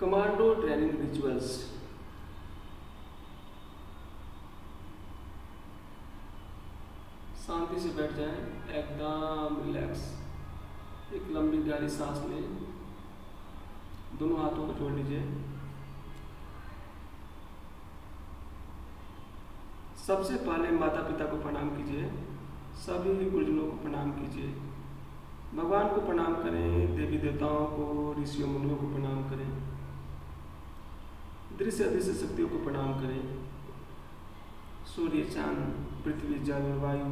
Commando training rituals. शांति से बैठ जाएं, एकदम रिलैक्स। एक लंबी गहरी सांस लें, दोनों हाथों को जोड़ लीजिए। सबसे पहले माता पिता को प्रणाम कीजिए, सभी गुरुजनों को प्रणाम कीजिए, भगवान को प्रणाम करें, देवी देवताओं को, ऋषियों मुनियों को प्रणाम करें, दृश्य अदृश्य शक्तियों को प्रणाम करें, सूर्य, चांद, पृथ्वी, जल, वायु,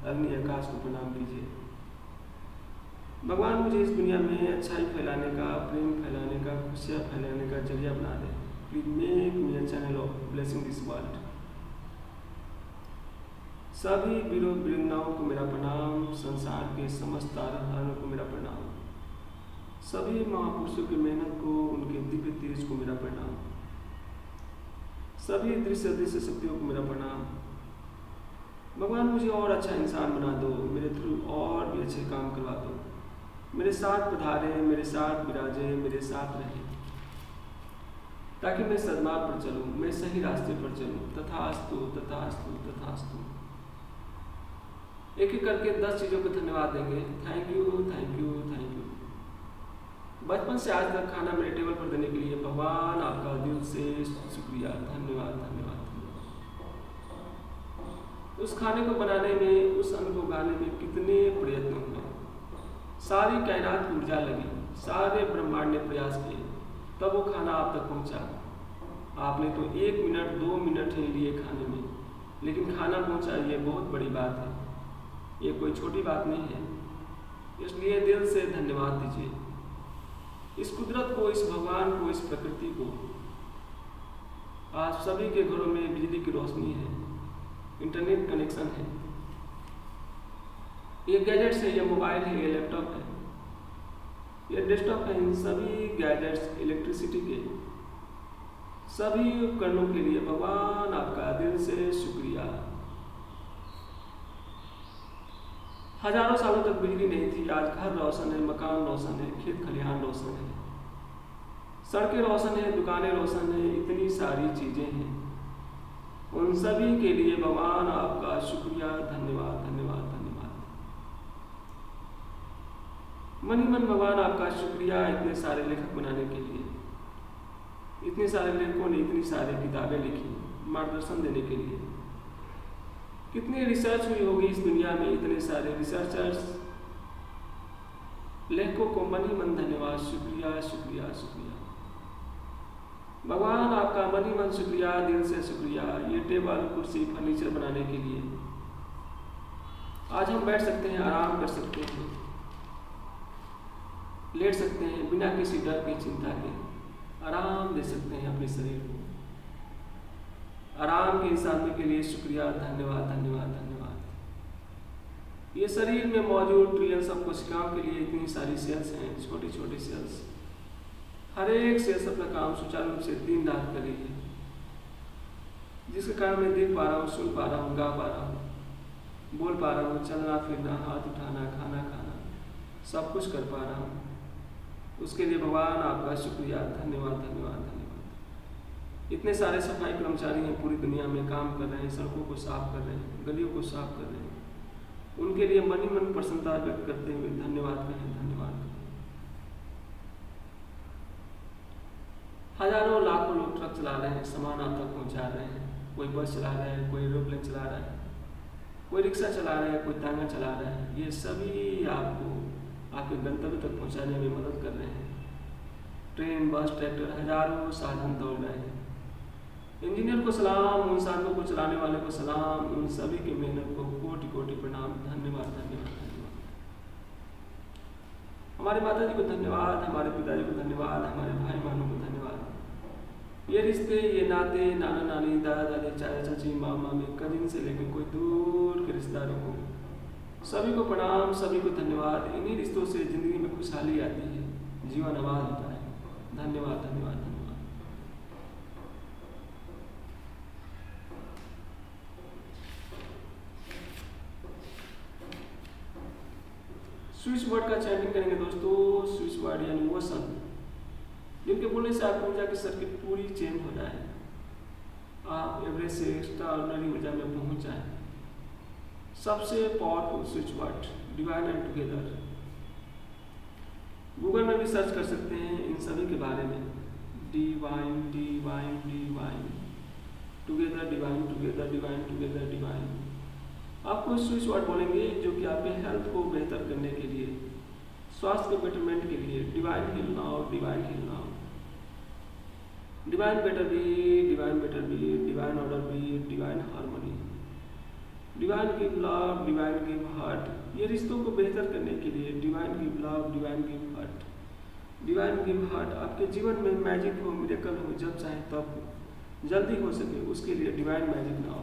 अग्नि, आकाश को प्रणाम कीजिए। भगवान मुझे इस दुनिया में अच्छाई फैलाने का, प्रेम फैलाने का, खुशियाँ फैलाने का जरिया बना दे। Please make me a channel of blessing this world. सभी वीरों वीरांगनाओं को मेरा प्रणाम, संसार के समस्त ताराधारों को मेरा प्रणाम, सभी महापुरुषों की मेहनत को, उनके दिव्य तेज को मेरा प्रणाम, सभी दृश्य अदृश्य शक्तियों को मेरा प्रणाम। भगवान मुझे और अच्छा इंसान बना दो, मेरे थ्रू और भी अच्छे काम करवा दो, मेरे साथ पधारे, मेरे साथ विराजे, मेरे साथ रहे, ताकि मैं सद्मार्ग पर चलूं, मैं सही रास्ते पर चलूं। तथास्तु तथास्तु तथास्तु। एक एक करके 10 चीज़ों को धन्यवाद देंगे। Thank you thank you thank you. बचपन से आज तक खाना मेरे टेबल पर देने के लिए भगवान आपका दिल से शुक्रिया, धन्यवाद धन्यवाद। उस खाने को बनाने में, उस अन्न को उगाने में कितने प्रयत्न हुए, सारी कायनात की ऊर्जा लगी, सारे ब्रह्मांड ने प्रयास किए, तब वो खाना आप तक पहुंचा। आपने तो 1 मिनट 2 मिनट ही लिए खाने में, लेकिन खाना पहुंचा, ये बहुत बड़ी बात है, ये कोई छोटी बात नहीं है। इसलिए दिल से धन्यवाद दीजिए इस कुदरत को, इस भगवान को, इस प्रकृति को। आज सभी के घरों में बिजली की रोशनी है, इंटरनेट कनेक्शन है, ये गैजेट्स है, ये मोबाइल है, ये लैपटॉप है, ये डेस्कटॉप है। इन सभी गैजेट्स इलेक्ट्रिसिटी के, सभी उपकरणों के लिए भगवान आपका दिल से शुक्रिया। हजारों सालों तक बिजली नहीं थी, आज घर रोशन है, मकान रोशन है, खेत खलिहान रोशन है, सड़कें रोशन है, दुकानें रोशन है, इतनी सारी चीजें हैं। उन सभी के लिए भगवान आपका शुक्रिया, धन्यवाद धन्यवाद धन्यवाद। मन ही मन भगवान आपका शुक्रिया इतने सारे लेखक बनाने के लिए। इतने सारे लेखकों ने इतनी सारी किताबें लिखी मार्गदर्शन देने के लिए। कितनी रिसर्च हुई होगी इस दुनिया में, इतने सारे रिसर्चर्स, लेखकों को मन ही मन धन्यवाद, शुक्रिया शुक्रिया शुक्रिया। भगवान आपका मन ही मन शुक्रिया, दिल से शुक्रिया। ये टेबल कुर्सी फर्नीचर बनाने के लिए आज हम बैठ सकते हैं, आराम कर सकते हैं, लेट सकते हैं, बिना किसी डर की, चिंता के आराम दे सकते हैं अपने शरीर को। आराम के इंसानों के लिए शुक्रिया, धन्यवाद धन्यवाद धन्यवाद। ये शरीर में मौजूद ट्रिलियंस ऑफ कोशिकाओं के लिए इतनी सारी सेल्स हैं, छोटी छोटी सेल्स, हर एक सेल्स अपना काम सुचारू रूप से दिन रात कर रही है, जिसके कारण मैं देख पा रहा हूँ, सुन पा रहा हूँ, गा पा रहा हूँ, बोल पा रहा हूँ, चलना फिरना, हाथ उठाना, खाना खाना, सब कुछ कर पा रहा हूँ। उसके लिए भगवान आपका शुक्रिया, धन्यवाद धन्यवाद धन्यवाद। इतने सारे सफाई कर्मचारी हैं, पूरी दुनिया में काम कर रहे हैं, सड़कों को साफ कर रहे हैं, गलियों को साफ कर रहे हैं। उनके लिए मन ही मन प्रसन्नता व्यक्त करते हुए धन्यवाद कहें, धन्यवाद कहें। हजारों लाखों लोग ट्रक चला रहे हैं, सामान आप तक पहुंचा रहे हैं, कोई बस चला रहा है, कोई एरोप्लेन चला रहा है, कोई रिक्शा चला रहा है, कोई तांगा चला रहा है। ये सभी आपको आपके गंतव्य तक पहुंचाने में मदद कर रहे हैं। ट्रेन, बस, ट्रैक्टर, हजारों साधन दौड़ रहे हैं। इंजीनियर को सलाम, उन साधनों को चलाने वाले को सलाम, उन सभी की मेहनत को कोटि कोटि प्रणाम, धन्यवाद धन्यवाद धन्यवाद। हमारे माता जी को धन्यवाद, हमारे पिताजी को धन्यवाद, हमारे भाई बहनों को धन्यवाद। ये रिश्ते, ये नाते, नाना नानी, दादा दादी, चाचा चाची, मामा मामी, कजिन से लेकर कोई दूर के रिश्तेदारों को, सभी को प्रणाम, सभी को धन्यवाद। इन्हीं रिश्तों से जिंदगी में खुशहाली आती है, जीवन आबाद होता है। धन्यवाद धन्यवाद धन्यवाद। स्विच वर्ड का चैंटिंग करेंगे दोस्तों। स्विच वर्ड यानी वचन, जिन जिनके बोलने से आपकी ऊर्जा की सर्किट पूरी चेंज हो जाए, आप एवरेज से एक्स्ट्रा ऑर्डिनरी ऊर्जा में पहुंच जाए। सबसे powerful switch word divine and together. Google में भी सर्च कर सकते हैं इन सभी के बारे में, divine divine divine together, divine together, divine together, divine. आपको स्विच वर्ड बोलेंगे जो कि आपके हेल्थ को बेहतर करने के लिए, स्वास्थ्य के बेटरमेंट के लिए, divine heal now, divine heal now, divine better be, divine better be, divine order be, divine harmony, divine give love, divine give heart. ये रिश्तों को बेहतर करने के लिए divine give love, divine give heart, divine give heart. आपके जीवन में मैजिक हो, मिरेकल हो, जब चाहे तब हो, जल्दी हो सके उसके लिए divine magic now.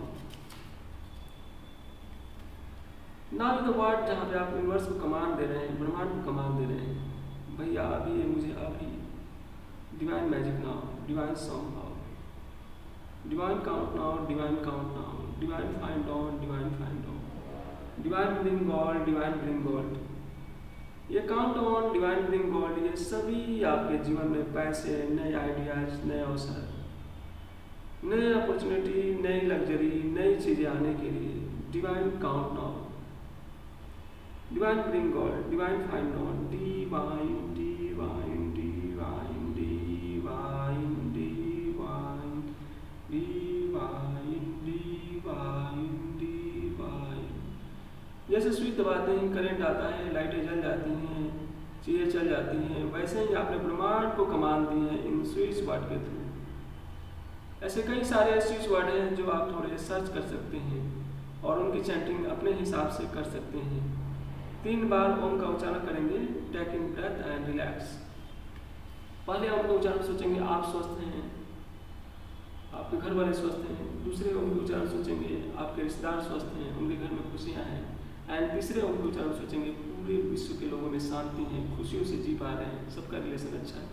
Now the word जहाँ पे आप यूनिवर्स को कमांड दे रहे हैं, ब्रह्मांड को कमांड दे रहे हैं, भैया अभी ये मुझे अभी divine magic now, divine song now, divine count now, divine count now, divine find on, divine find on, divine bring God, divine bring God. ये count on, divine bring God, ये सभी आपके जीवन में पैसे, नए आइडियाज, नए अवसर, नए अपॉर्चुनिटी, नई लग्जरी, नई चीजें आने के लिए divine count now, divine bring God, divine find on, divine divine divine divine divine divine divine divine. जैसे स्विच दबाते हैं, करंट आता है, लाइटें जल जाती हैं, चीजें चल जाती हैं, वैसे ही आपने ब्रह्मांड को कमांड दी है इन स्विच वर्ड के थ्रू। ऐसे कई सारे स्विच वर्ड हैं जो आप थोड़े सर्च कर सकते हैं और उनकी चैंटिंग अपने हिसाब से कर सकते हैं। 3 बार ओम का उच्चारण करेंगे, take in breath and relax. पहले ओम का उच्चारण सोचेंगे आप स्वस्थ हैं, आपके घर वाले स्वस्थ हैं। दूसरे ओम के उच्चारण सोचेंगे आपके रिश्तेदार स्वस्थ हैं, उनके घर में खुशियाँ हैं। एंड तीसरे ओम के उच्चारण सोचेंगे पूरे विश्व के लोगों में शांति है, खुशियों से जी पा रहे हैं, सबका रिलेशन अच्छा है।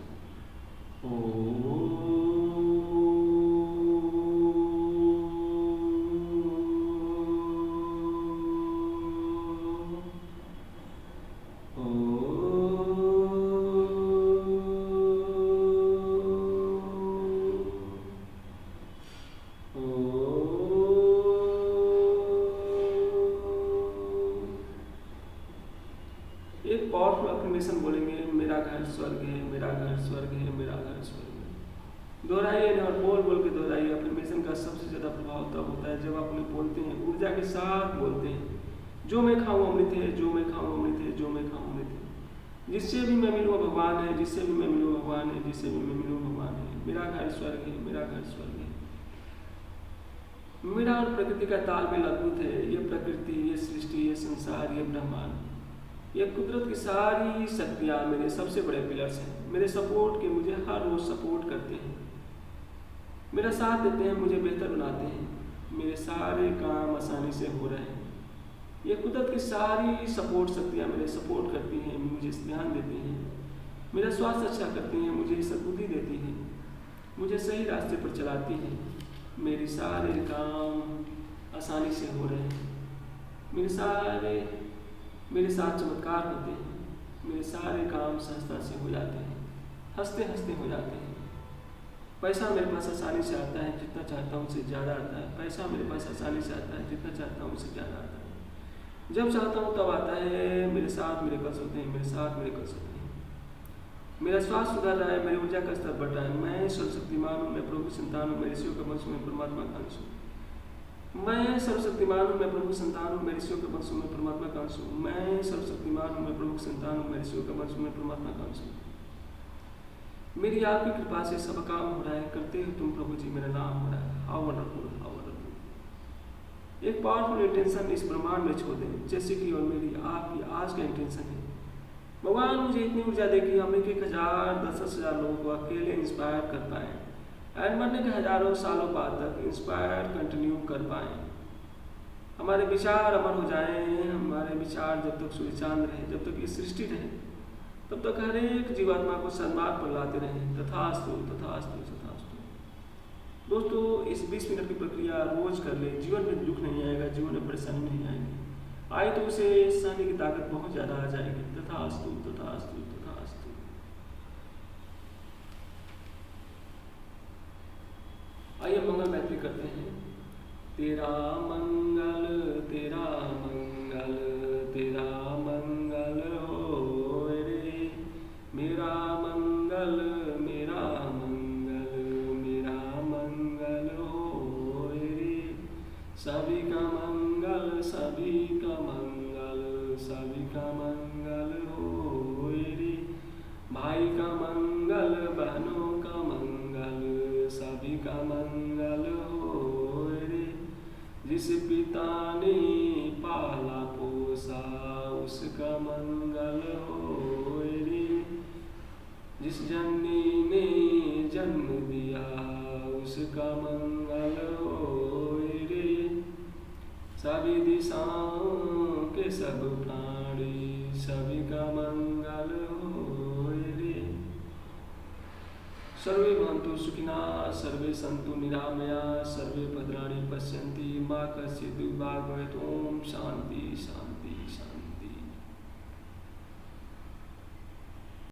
एक पावरफुल अफर्मेशन बोलेंगे, मेरा घर स्वर्ग है, मेरा घर स्वर्ग है, मेरा घर स्वर्ग है। दोहराइए और बोल बोल के दोहराइए। अफर्मेशन का सबसे ज़्यादा प्रभाव तब होता है जब आप उन्हें बोलते हैं, ऊर्जा के साथ बोलते हैं। जो मैं खाऊं अमृत है, जो मैं खाऊं अमृत है, जो मैं खाऊं अमृत है। जिससे भी मैं मिलूँ भगवान है, जिससे भी मैं मिलूँ भगवान है, जिससे भी मैं मिलूँ भगवान है। मेरा घर स्वर्ग है, मेरा घर स्वर्ग है। मेरा और प्रकृति का तालमेल अद्भुत है। ये प्रकृति, ये सृष्टि, ये संसार, ये ब्रह्मांड, ये कुदरत की सारी शक्तियाँ मेरे सबसे बड़े पिलर्स हैं। मेरे सपोर्ट के मुझे हर रोज सपोर्ट करते हैं, मेरा साथ देते हैं, मुझे बेहतर बनाते हैं। मेरे सारे काम आसानी से हो रहे हैं। ये कुदरत की सारी सपोर्ट शक्तियाँ मेरे सपोर्ट करती हैं, मुझे ध्यान देती हैं, मेरा स्वास्थ्य अच्छा करती हैं, मुझे सद्बुद्धि देती हैं, मुझे सही रास्ते पर चलाती हैं। मेरे सारे काम आसानी से हो रहे हैं। मेरे साथ चमत्कार होते हैं। मेरे सारे काम सहजता से हो जाते हैं, हंसते हंसते हो जाते हैं। पैसा मेरे पास आसानी से आता है, जितना चाहता हूँ उससे ज़्यादा आता है। पैसा मेरे पास आसानी से आता है, जितना चाहता हूँ उससे ज़्यादा आता है। जब चाहता हूँ तब आता है। मेरे साथ मिरेकल्स होते हैं, मेरे साथ मिरेकल्स होते हैं। मेरा स्वास्थ्य सुधर रहा है, मेरी ऊर्जा का स्तर बढ़ रहा है। मैं सर्वशक्तिमान हूँ, मैं प्रभु की संतान हूँ, मैं ऋषियों का वंश, मैं परमात्मा का अंश हूँ। मैं सर्वशक्तिमान हूँ, मैं प्रभु की संतान हूँ, मैं ऋषियों का वंश हूँ, मैं परमात्मा का अंश हूँ। मैं सर्वशक्तिमान हूँ, मैं प्रभु की संतान हूँ, मैं ऋषियों का वंश हूँ, मैं परमात्मा का अंश हूँ। मेरी आपकी कृपा से सब काम हो रहा है। करते हो तुम प्रभु जी, मेरा नाम हो रहा है। How wonderful, how wonderful. एक पावरफुल इंटेंशन इस ब्रह्मांड में छोड़ दें, जैसे कि और मेरी आपकी आज का इंटेंशन है। भगवान मुझे इतनी ऊर्जा दे कि हम 1,000 10,000 लोगों को अकेले इंस्पायर कर पाए एंड मरने के हजारों सालों बाद तक इंस्पायर कंटिन्यू कर पाए। हमारे विचार अमर हो जाएं। हमारे विचार जब तक सूर्य चांद रहे, जब तक ये सृष्टि रहे, तब तक हर एक जीवात्मा को सन्मार्ग पर लाते रहें। तथास्तु, तथास्तु, तथास्तु। दोस्तों, इस 20 मिनट की प्रक्रिया रोज कर ले। जीवन में दुख नहीं आएगा, जीवन में परेशानी नहीं आएगी। आए तो उसे सहने की ताकत बहुत ज़्यादा आ जाएगी। तथास्तु, तथास्तु, तथास्तु। आइए मंगल मैत्री करते हैं। तेरा मंगल तेरा मंगल तेरा मंगल हो रे, मेरा मंगल मेरा मंगल मेरा मंगल हो रे। सभी का मंगल सभी का मंगल सभी का मंगल हो रे। भाई का मंगल बहनों का मंगल सभी का मंगल हो रे। जिस पिता ने पाला पोसा उसका मंगल हो रे। जिस जननी ने जन्म दिया उसका मंगल हो रे। सभी दिशाओं के सब प्राणी सभी का मंगल हो रे। सर्वे भवन्तु सुखिनः सर्वे सन्तु निरामया सर्वे भद्राणि पश्यन्ति मा कश्चित् दुर्भाग्यं। ओम शांति शांति।